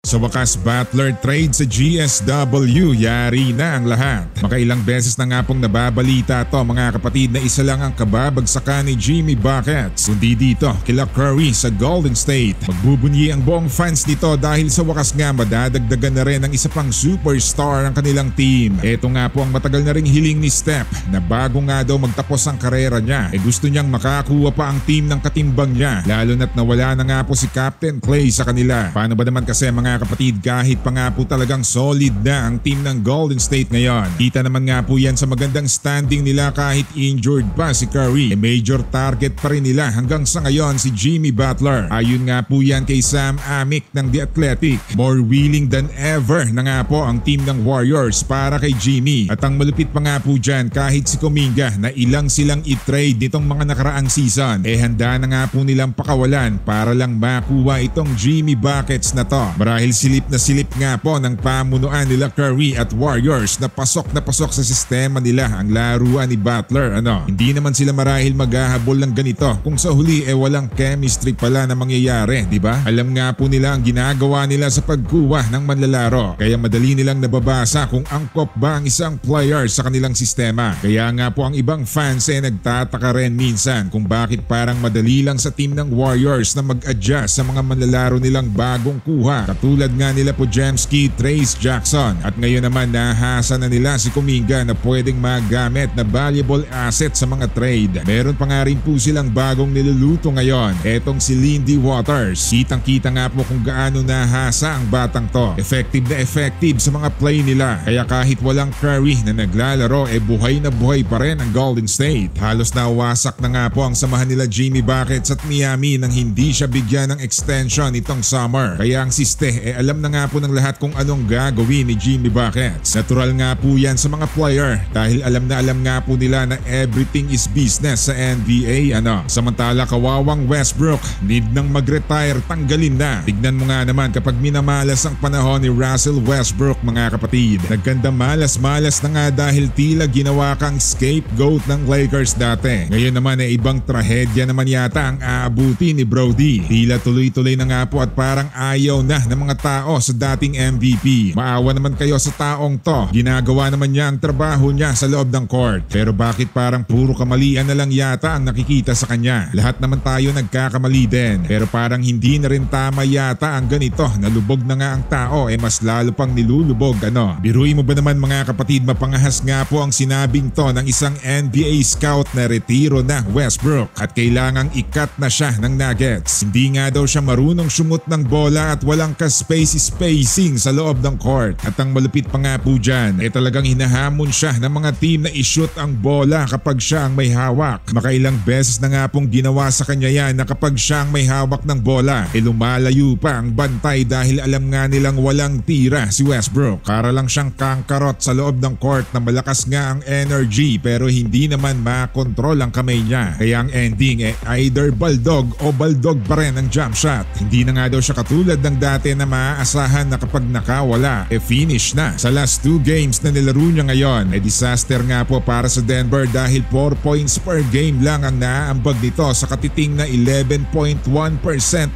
Sa wakas, Butler trade sa GSW, yari na ang lahat. Makailang beses na nga pong nababalita to mga kapatid na isa lang ang kababagsakan ni Jimmy Buckets. Kundi dito kila Curry sa Golden State. Magbubunyi ang buong fans nito dahil sa wakas nga madadagdagan na rin ang isa pang superstar ng kanilang team. Ito nga po ang matagal na ring hiling ni Steph na bago nga daw magtapos ang karera niya gusto niyang makakuha pa ang team ng katimbang niya, lalo na't nawala na nga po si Captain Clay sa kanila. Paano ba naman kasi mga kapatid, kahit pa nga po talagang solid na ang team ng Golden State ngayon, kita naman nga po yan sa magandang standing nila kahit injured pa si Curry. Major target pa rin nila hanggang sa ngayon si Jimmy Butler. Ayon nga po yan kay Sam Amick ng The Athletic. More willing than ever na nga po ang team ng Warriors para kay Jimmy. At ang malupit pa nga po dyan, kahit si Kuminga na ilang silang i-trade nitong mga nakaraang season, handa na nga po nilang pakawalan para lang makuha itong Jimmy Buckets na to. Marahil silip nga po ng pamunuan nila Curry at Warriors na pasok sa sistema nila ang laruan ni Butler. Hindi naman sila marahil maghahabol ng ganito kung sa huli walang chemistry pala na mangyayari, di ba? Alam nga po nila ang ginagawa nila sa pagkuha ng manlalaro, kaya madali nilang nababasa kung angkop ba ang isang player sa kanilang sistema. Kaya nga po ang ibang fans nagtataka rin minsan kung bakit parang madali lang sa team ng Warriors na mag-adjust sa mga manlalaro nilang bagong kuha. Katulad nga nila Podziemski, Trayce Jackson, at ngayon naman nahasa na nila si Kuminga na pwedeng magamit na valuable asset sa mga trade. Meron pa nga rin po silang bagong niluluto ngayon, etong si Lindy Waters. Kitang-kita nga po kung gaano nahasa ang batang to. Effective na effective sa mga play nila, kaya kahit walang Curry na naglalaro buhay na buhay pa rin ang Golden State. Halos nawasak na nga po ang samahan nila Jimmy Buckets at Miami nang hindi siya bigyan ng extension itong summer. Kaya ang siste alam na nga po ng lahat kung anong gagawin ni Jimmy Buckets. Natural nga po yan sa mga player dahil alam nga po nila na everything is business sa NBA. Samantala kawawang Westbrook, need nang mag-retire, tanggalin na. Tignan mo nga naman kapag minamalas ang panahon ni Russell Westbrook mga kapatid. Nagkanda malas na nga dahil tila ginawa kang scapegoat ng Lakers dati. Ngayon naman ibang trahedya naman yata ang aabuti ni Brody. Tila tuloy-tuloy na nga po at parang ayaw na ng mga tao sa dating MVP. Maawa naman kayo sa taong to. Ginagawa naman niya ang trabaho niya sa loob ng court. Pero bakit parang puro kamalian na lang yata ang nakikita sa kanya? Lahat naman tayo nagkakamali din. Pero parang hindi na rin tama yata ang ganito. Nalubog na nga ang tao mas lalo pang nilulubog. Biruin mo ba naman mga kapatid, mapangahas nga po ang sinabing to ng isang NBA scout na retiro na Westbrook at kailangang ikat na siya ng Nuggets. Hindi nga daw siya marunong sumut ng bola at walang ka-spacing sa loob ng court. At ang malupit pa nga po dyan talagang hinahamon siya ng mga team na i-shoot ang bola kapag siya ang may hawak. Makailang beses na nga pong ginawa sa kanya yan na kapag siya ang may hawak ng bola lumalayo pa ang bantay dahil alam nga nilang walang tira si Westbrook. Para lang siyang kangkarot sa loob ng court na malakas nga ang energy pero hindi naman makontrol ang kamay niya. Kaya ang ending either baldog o baldog pa rin ang jump shot. Hindi na nga daw siya katulad ng dati na maaasahan na kapag nakawala finish na. Sa last 2 games na nilaro niya ngayon disaster nga po para sa Denver dahil 4 points per game lang ang naaambag nito sa katiting na 11.1%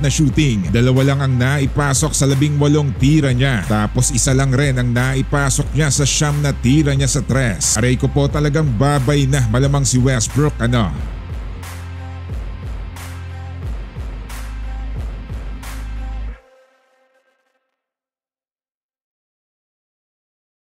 na shooting. 2 lang ang naipasok sa 18 tira niya. Tapos isa lang rin ang naipasok niya sa 9 na tira niya sa 3. Aray ko po, talagang babay na malamang si Westbrook.